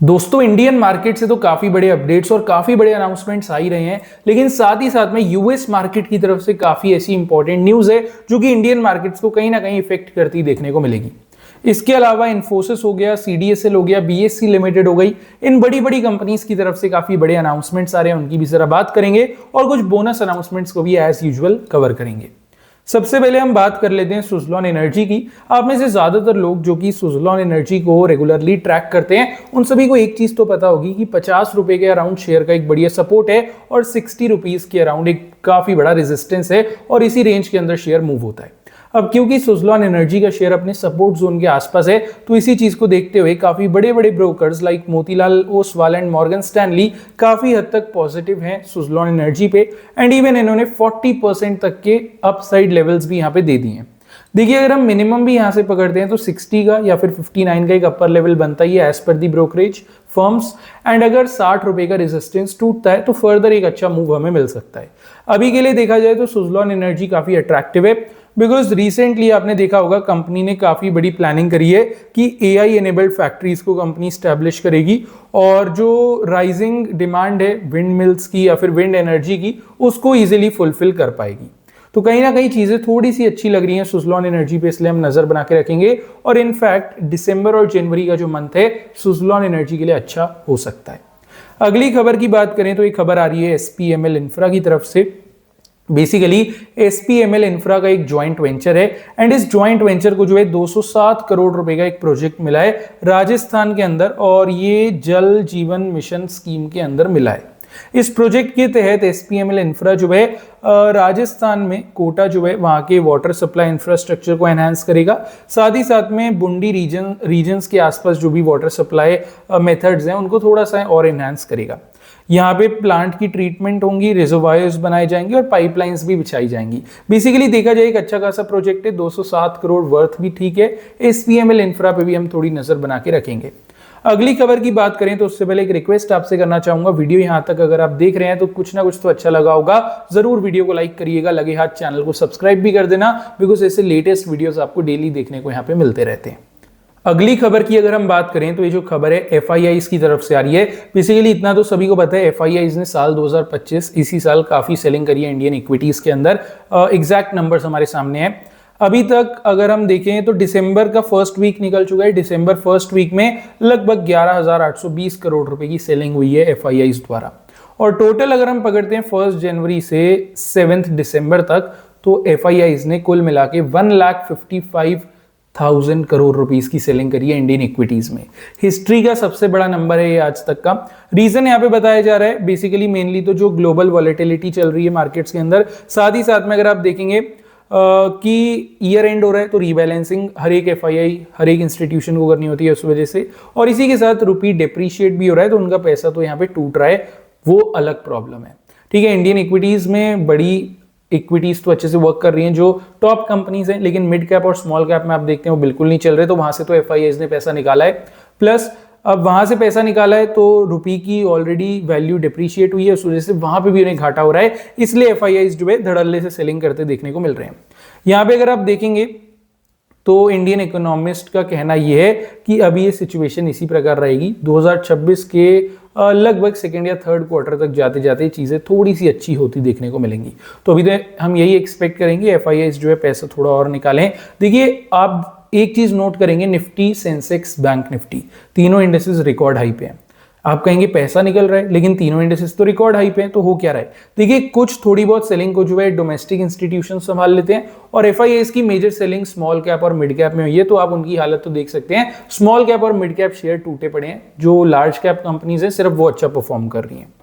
दोस्तों Indian market से तो काफी बड़े अपडेट्स और काफी बड़े अनाउंसमेंट्स आ ही रहे हैं, लेकिन साथ ही साथ में यूएस मार्केट की तरफ से काफी ऐसी इंपॉर्टेंट न्यूज है जो कि इंडियन मार्केट्स को कहीं ना कहीं इफेक्ट करती देखने को मिलेगी। इसके अलावा इन्फोसिस हो गया, सीडीएसएल हो गया, बीएससी लिमिटेड हो गई, इन बड़ी बड़ी कंपनीज की तरफ से काफी बड़े अनाउंसमेंट्स आ रहे हैं, उनकी भी जरा बात करेंगे और कुछ बोनस अनाउंसमेंट्स को भी एज यूजुअल कवर करेंगे। सबसे पहले हम बात कर लेते हैं सुज़लॉन एनर्जी की। आप में से ज्यादातर लोग जो कि सुज़लॉन एनर्जी को रेगुलरली ट्रैक करते हैं, उन सभी को एक चीज तो पता होगी कि 50 रुपए के अराउंड शेयर का एक बढ़िया सपोर्ट है और 60 रुपीज के अराउंड एक काफी बड़ा रेजिस्टेंस है और इसी रेंज के अंदर शेयर मूव होता है। अब क्योंकि सुज़लॉन एनर्जी का शेयर अपने सपोर्ट जोन के आसपास है, तो इसी चीज को देखते हुए काफी बड़े बड़े brokers like Motilal Oswal and Morgan Stanley काफी हद तक पॉजिटिव हैं सुज़लॉन एनर्जी पे, एंड इवन इन्होंने 40% तक के अपसाइड लेवल्स भी यहाँ पे दे दिए हैं। देखिए, अगर हम मिनिमम भी यहाँ से पकड़ते हैं तो 60 का या फिर 59 का एक अपर लेवल बनता ही है as per the brokerage firms, and अगर 60 रुपए का रेजिस्टेंस टूटता है तो फर्दर एक अच्छा मूव हमें मिल सकता है। अभी के लिए देखा जाए तो सुज़लॉन एनर्जी काफी अट्रैक्टिव है, बिकॉज रिसेंटली आपने देखा होगा कंपनी ने काफी बड़ी प्लानिंग करी है कि एआई एनेबल्ड फैक्ट्रीज को कंपनी स्टैब्लिश करेगी और जो राइजिंग डिमांड है विंड मिल्स की या फिर विंड एनर्जी की, उसको इजीली फुलफिल कर पाएगी। तो कहीं ना कहीं चीजें थोड़ी सी अच्छी लग रही हैं सुज़लॉन एनर्जी पे, इसलिए हम नजर बना के रखेंगे। और इनफैक्ट दिसंबर और जनवरी का जो मंथ है सुज़लॉन एनर्जी के लिए अच्छा हो सकता है। अगली खबर की बात करें तो एक खबर आ रही है एसपीएमएल इंफ्रा की तरफ से। बेसिकली एसपीएमएल इंफ्रा का एक जॉइंट वेंचर है, एंड इस जॉइंट वेंचर को जो है 207 करोड़ रुपए का एक प्रोजेक्ट मिला है राजस्थान के अंदर, और ये जल जीवन मिशन स्कीम के अंदर मिला है। इस प्रोजेक्ट के तहत एसपीएमएल इंफ्रा जो है राजस्थान में कोटा जो है वहां के वाटर सप्लाई इंफ्रास्ट्रक्चर को एनहांस करेगा, साथ ही साथ में बुंडी रीजन्स के आसपास जो भी वाटर सप्लाई मेथड्स हैं उनको थोड़ा सा और एनहांस करेगा। यहाँ पे प्लांट की ट्रीटमेंट होंगी, रिजर्वायर्स बनाए जाएंगे और पाइपलाइंस भी बिछाई जाएंगी। बेसिकली देखा जाए एक अच्छा खासा प्रोजेक्ट है, 207 करोड़ वर्थ भी ठीक है। एसपीएमएल इंफ्रा पे भी हम थोड़ी नजर बना के रखेंगे। अगली खबर की बात करें तो उससे पहले एक रिक्वेस्ट आपसे करना चाहूंगा, वीडियो यहाँ तक अगर आप देख रहे हैं तो कुछ ना कुछ तो अच्छा लगा होगा, जरूर वीडियो को लाइक करिएगा, लगे हाथ चैनल को सब्सक्राइब भी कर देना, बिकॉज ऐसे लेटेस्ट वीडियोस आपको डेली देखने को यहाँ पे मिलते रहते हैं। अगली खबर की अगर हम बात करें तो ये जो खबर है एफआईआईज की तरफ से आ रही है। बेसिकली इतना तो सभी को पता है, एफआईआईज ने साल 2025 इसी साल काफी सेलिंग करी है इंडियन इक्विटीज के अंदर। एग्जैक्ट नंबर्स हमारे सामने हैं। अभी तक अगर हम देखें तो दिसंबर का फर्स्ट वीक निकल चुका है, दिसंबर फर्स्ट वीक में लगभग 11,820 करोड़ रुपए की सेलिंग हुई है एफआईआईज द्वारा। और टोटल अगर हम पकड़ते हैं 1 जनवरी से 7 दिसंबर तक, तो एफआईआईज ने कुल मिला के 1,55,000 करोड़ रुपीस की सेलिंग करी है इंडियन इक्विटीज में। हिस्ट्री का सबसे बड़ा नंबर है ये आज तक का। रीजन यहाँ पे बताया जा रहा है बेसिकली मेनली तो जो ग्लोबल वॉलेटिलिटी चल रही है मार्केट्स के अंदर, साथ ही साथ में अगर आप देखेंगे कि ईयर एंड हो रहा है तो रीबैलेंसिंग हर एक एफआईआई हर एक इंस्टीट्यूशन को करनी होती है उस वजह से, और इसी के साथ रुपी डेप्रीशिएट भी हो रहा है तो उनका पैसा तो यहाँ पे टूट रहा है, वो अलग प्रॉब्लम है। ठीक है, इंडियन इक्विटीज में बड़ी इक्विटीज तो अच्छे से वर्क कर रही हैं जो टॉप कंपनीज हैं, लेकिन मिड कैप और स्मॉल कैप में आप देखते हैं वो बिल्कुल नहीं चल रहे, तो वहां से तो एफआईआईज ने पैसा निकाला है। प्लस अब वहां से पैसा निकाला है तो रुपी की ऑलरेडी वैल्यू डिप्रीशिएट हुई है, उस वजह से वहां पे भी उन्हें घाटा हो रहा है, इसलिए एफआईआईज जो है धड़ल्ले से सेलिंग करते देखने को मिल रहे हैं। यहाँ पे अगर आप देखेंगे तो इंडियन इकोनॉमिस्ट का कहना यह है कि अभी ये सिचुएशन इसी प्रकार रहेगी। 2026 के लगभग सेकेंड या थर्ड क्वार्टर तक जाते जाते चीजें थोड़ी सी अच्छी होती देखने को मिलेंगी। तो अभी तो हम यही एक्सपेक्ट करेंगे एफआईआईज जो है पैसा थोड़ा और निकालें। देखिए, आप एक चीज नोट करेंगे, निफ्टी, सेंसेक्स, बैंक निफ्टी, तीनों इंडेक्सेस रिकॉर्ड हाई पे हैं। आप कहेंगे पैसा निकल रहा है, लेकिन तीनों इंडेक्सेस तो रिकॉर्ड हाई पे हैं, तो हो क्या रहा है? देखिए, कुछ थोड़ी बहुत सेलिंग को जो है डोमेस्टिक इंस्टीट्यूशन संभाल लेते हैं, और एफआईआईज की मेजर सेलिंग स्मॉल कैप और मिड कैप में हुई है, तो आप उनकी हालत तो देख सकते हैं। स्मॉल कैप और मिड कैप शेयर टूटे पड़े हैं, जो लार्ज कैप कंपनीज है सिर्फ वो अच्छा परफॉर्म कर रही हैं।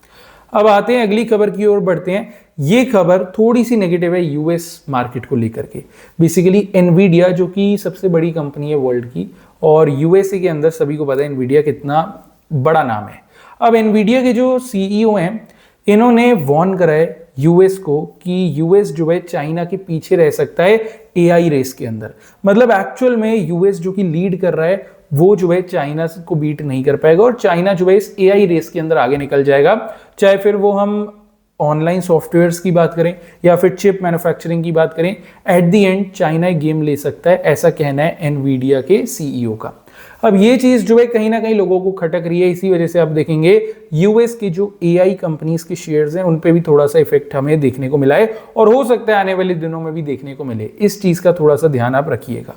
अब आते हैं अगली खबर की ओर बढ़ते हैं। ये खबर थोड़ी सी नेगेटिव है यूएस मार्केट को लेकर के। बेसिकली एनवीडिया जो कि सबसे बड़ी कंपनी है वर्ल्ड की, और यूएसए के अंदर सभी को पता है एनवीडिया कितना बड़ा नाम है। अब एनवीडिया के जो सीईओ हैं, इन्होंने वॉर्न करा है यूएस को कि यूएस जो है चाइना के पीछे रह सकता है एआई रेस के अंदर। मतलब एक्चुअल में यूएस जो कि लीड कर रहा है वो जो है चाइना को बीट नहीं कर पाएगा, और चाइना जो है इस एआई रेस के अंदर आगे निकल जाएगा, चाहे फिर वो हम ऑनलाइन सॉफ्टवेयर्स की बात करें या फिर चिप मैन्युफैक्चरिंग की बात करें, at the end China game ले सकता है, ऐसा कहना है एनवीडिया के सीईओ का। अब ये चीज जो है कहीं ना कहीं लोगों को खटक रही है, इसी वजह से आप देखेंगे यूएस की जो एआई कंपनीज के शेयर्स हैं उन पे भी थोड़ा सा इफेक्ट हमें देखने को मिला है और हो सकता है आने वाले दिनों में भी देखने को मिले। इस चीज का थोड़ा सा ध्यान आप रखिएगा।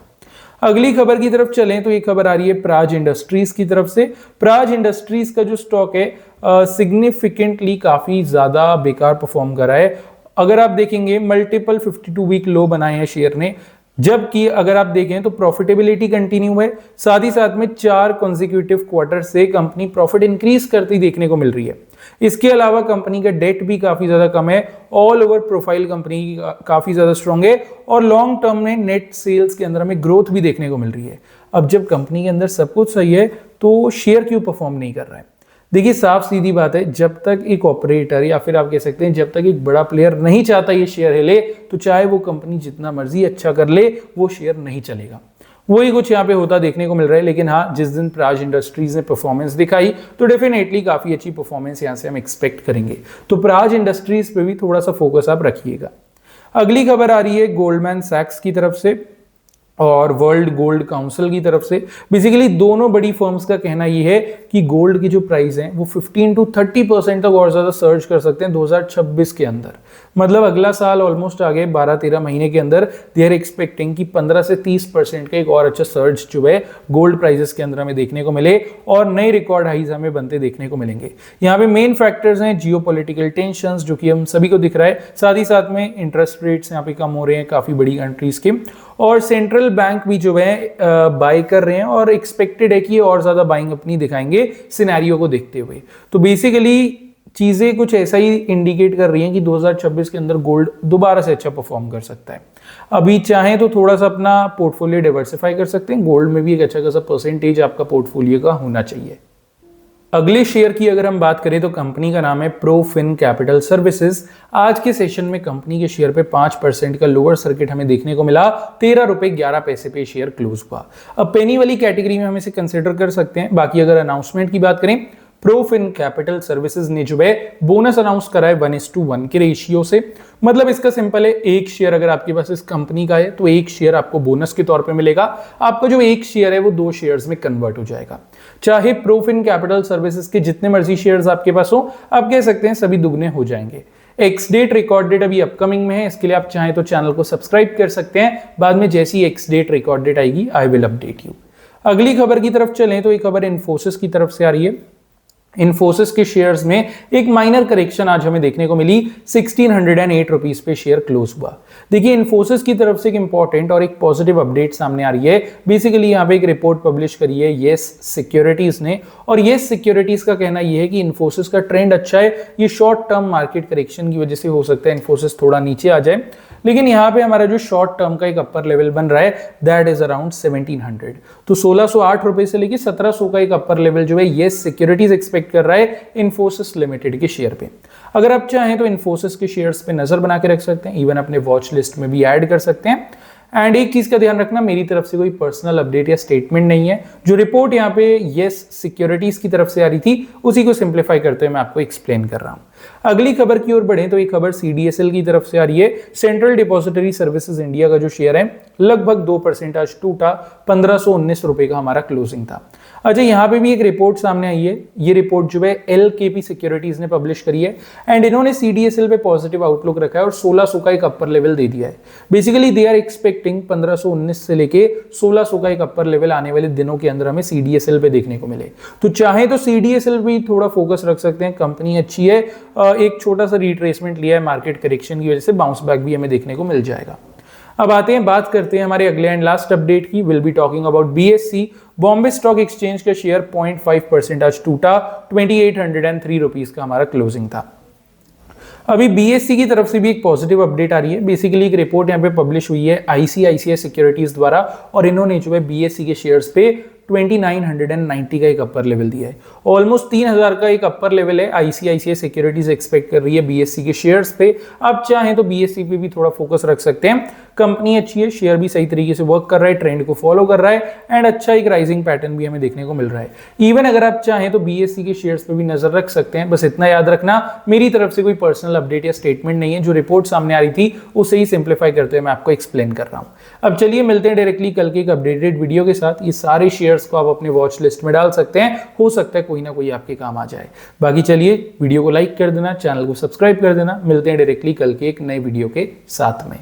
अगली खबर की तरफ चलें तो ये खबर आ रही है प्राज इंडस्ट्रीज की तरफ से। प्राज इंडस्ट्रीज का जो स्टॉक है सिग्निफिकेंटली काफी ज्यादा बेकार परफॉर्म कर रहा है। अगर आप देखेंगे मल्टीपल 52 वीक लो बनाए हैं शेयर ने, जबकि अगर आप देखें तो प्रॉफिटेबिलिटी कंटिन्यू है, साथ ही साथ में 4 कॉन्जिक्यूटिव क्वार्टर से कंपनी प्रॉफिट इंक्रीज करती देखने को मिल रही है। इसके अलावा कंपनी का डेट भी काफी ज्यादा कम है, ऑल ओवर प्रोफाइल कंपनी काफी ज्यादा स्ट्रांग है और लॉन्ग टर्म में नेट सेल्स के अंदर हमें ग्रोथ भी देखने को मिल रही है। अब जब कंपनी के अंदर सब कुछ सही है तो शेयर क्यों परफॉर्म नहीं कर रहा है? देखिए साफ सीधी बात है, जब तक एक ऑपरेटर या फिर आप कह सकते हैं जब तक एक बड़ा प्लेयर नहीं चाहता ये शेयर हिले, तो चाहे वो कंपनी जितना मर्जी अच्छा कर ले वो शेयर नहीं चलेगा। वही कुछ यहाँ पे होता देखने को मिल रहा है। लेकिन हाँ, जिस दिन प्राज इंडस्ट्रीज ने परफॉर्मेंस दिखाई तो डेफिनेटली काफी अच्छी परफॉर्मेंस यहाँ से हम एक्सपेक्ट करेंगे, तो प्राज इंडस्ट्रीज पे भी थोड़ा सा फोकस आप रखिएगा। अगली खबर आ रही है गोल्डमैन सैक्स की तरफ से और वर्ल्ड गोल्ड काउंसिल की तरफ से। बेसिकली दोनों बड़ी फर्म्स का कहना यह है कि गोल्ड की जो प्राइस है वो 15 to 30% तक और ज्यादा सर्ज कर सकते हैं 2026 के अंदर। मतलब अगला साल ऑलमोस्ट आगे 12-13 महीने के अंदर दे आर एक्सपेक्टिंग कि 15 से 30% का एक और अच्छा सर्ज जो है गोल्ड प्राइसेस के अंदर हमें देखने को मिले और नए रिकॉर्ड हाईज हमें बनते देखने को मिलेंगे। यहाँ पे मेन फैक्टर्स हैं जियोपॉलिटिकल टेंशंस जो कि हम सभी को दिख रहा है, साथ ही साथ में इंटरेस्ट रेट्स यहाँ पे कम हो रहे हैं काफी बड़ी कंट्रीज के, और सेंट्रल बैंक भी जो है बाय कर रहे हैं और एक्सपेक्टेड है कि ये और ज्यादा बाइंग अपनी दिखाएंगे सिनेरियो को देखते हुए। तो बेसिकली चीजें कुछ ऐसा ही इंडिकेट कर रही हैं कि 2026 के अंदर गोल्ड दोबारा से अच्छा परफॉर्म कर सकता है। अभी चाहें तो थोड़ा सा अपना पोर्टफोलियो डाइवर्सिफाई कर सकते हैं, गोल्ड में भी एक अच्छा खासा परसेंटेज आपका पोर्टफोलियो का होना चाहिए। अगले शेयर की अगर हम बात करें तो कंपनी का नाम है प्रोफिन कैपिटल सर्विसेज। आज के सेशन में कंपनी के शेयर पे 5% का लोअर सर्किट हमें देखने को मिला, 13 रुपए 11 पैसे पे शेयर क्लोज हुआ। अब पेनी वाली कैटेगरी में हम इसे कंसिडर कर सकते हैं। बाकी अगर अनाउंसमेंट की बात करें, प्रोफिन कैपिटल सर्विसेज ने जो है बोनस अनाउंस करा है 1:1 के रेशियो से। मतलब इसका सिंपल है, एक शेयर अगर आपके पास इस कंपनी का है तो एक शेयर आपको बोनस के तौर पे मिलेगा। आपका जो एक शेयर है वो 2 शेयर्स में कन्वर्ट हो जाएगा। चाहे प्रोफिन कैपिटल सर्विसेज के जितने मर्जी शेयर्स आपके पास हो, आप कह सकते हैं सभी दुगने हो जाएंगे। एक्स डेट रिकॉर्ड डेट अभी अपकमिंग में है, इसके लिए आप चाहें तो चैनल को सब्सक्राइब कर सकते हैं। बाद में जैसी एक्स डेट रिकॉर्ड डेट आएगी आई विल अपडेट यू। अगली खबर की तरफ चलें तो ये खबर इन्फोसिस की तरफ से आ रही है। इन्फोसिस के शेयर्स में एक माइनर करेक्शन आज हमें देखने को मिली, 1608 रुपीस पे शेयर क्लोज हुआ। देखिए इन्फोसिस की तरफ से एक इंपॉर्टेंट और एक पॉजिटिव अपडेट सामने आ रही है। बेसिकली यहाँ पे एक रिपोर्ट पब्लिश करी है येस सिक्योरिटीज ने, और येस सिक्योरिटीज का कहना यह है कि इन्फोसिस का ट्रेंड अच्छा है। ये शॉर्ट टर्म मार्केट करेक्शन की वजह से हो सकता है इन्फोसिस थोड़ा नीचे आ जाए, लेकिन यहाँ पे हमारा जो शॉर्ट टर्म का एक अपर लेवल बन रहा है दैट इज अराउंड 1700। तो 1608 रुपए से लेकर 1700 का एक अपर लेवल जो है येस सिक्योरिटीज एक्सपेक्ट कर रहा है इन्फोसिस लिमिटेड के शेयर पे। अगर आप चाहें तो इन्फोसिस के शेयर्स पे नजर बना के रख सकते हैं, इवन अपने वॉच लिस्ट में भी ऐड कर सकते हैं। एंड एक चीज का ध्यान रखना, मेरी तरफ से कोई पर्सनल अपडेट या स्टेटमेंट नहीं है। जो रिपोर्ट यहाँ पे येस सिक्योरिटीज की तरफ से आ रही थी उसी को सिंप्लीफाई करते हुए मैं आपको एक्सप्लेन कर रहा हूं। अगली खबर की ओर बढ़े तो ये खबर सीडीएसएल की तरफ से आ रही है। सेंट्रल डिपॉजिटरी सर्विसेज इंडिया का जो शेयर है लगभग 2% आज टूटा, 1519 रुपए का हमारा क्लोजिंग था। अच्छा, यहाँ पे भी एक रिपोर्ट सामने आई है। ये रिपोर्ट जो है एलकेपी सिक्योरिटीज ने पब्लिश करी है एंड इन्होंने सीडीएसएल पे पॉजिटिव आउटलुक रखा है और 1600 का एक अपर लेवल दे दिया है। बेसिकली दे आर एक्सपेक्टिंग 1519 से लेके 1600 का एक अपर लेवल आने वाले दिनों के अंदर हमें सीडीएसएल पे देखने को मिले। तो चाहे तो सीडीएसएल भी थोड़ा फोकस रख सकते हैं, कंपनी अच्छी है। एक छोटा सा रिट्रेसमेंट लिया है मार्केट करेक्शन की वजह से, बाउंस बैक भी हमें देखने को मिल जाएगा। अब आते हैं, बात करते हैं हमारे अगले एंड लास्ट अपडेट की। Will be talking about BSc. Bombay stock exchange का शेयर 0.5% आज टूटा, 2803 रुपीस का हमारा क्लोजिंग था। अभी बीएससी की तरफ से भी एक पॉजिटिव अपडेट आ रही है। बेसिकली एक रिपोर्ट यहाँ पे पब्लिश हुई है आईसीआईसीआई सिक्योरिटीज द्वारा, और इन्होंने जो है बीएससी के शेयर्स पे 2990 का एक अपर लेवल दिया है। ऑलमोस्ट 3000 का एक अपर लेवल है आईसीआईसीआई सिक्योरिटीज एक्सपेक्ट कर रही है बीएससी के शेयर्स पे। आप चाहें तो बीएससी पे भी थोड़ा फोकस रख सकते हैं। कंपनी अच्छी है, शेयर भी सही तरीके से वर्क कर रहा है, ट्रेंड को फॉलो कर रहा है एंड अच्छा एक राइजिंग पैटर्न भी हमें देखने को मिल रहा है। इवन अगर आप चाहें तो BSE के शेयर्स पे भी नजर रख सकते हैं। बस इतना याद रखना, मेरी तरफ से कोई पर्सनल अपडेट या स्टेटमेंट नहीं है, जो रिपोर्ट सामने आ रही थी उसे ही सिंप्लीफाई करते हुए मैं आपको एक्सप्लेन कर रहा हूं। अब चलिए मिलते हैं डायरेक्टली कल के एक अपडेटेड वीडियो के साथ। ये सारे शेयर्स को आप अपने वॉच लिस्ट में डाल सकते हैं, हो सकता है कोई ना कोई आपके काम आ जाए। बाकी चलिए वीडियो को लाइक कर देना, चैनल को सब्सक्राइब कर देना। मिलते हैं डायरेक्टली कल के एक नए वीडियो के साथ में।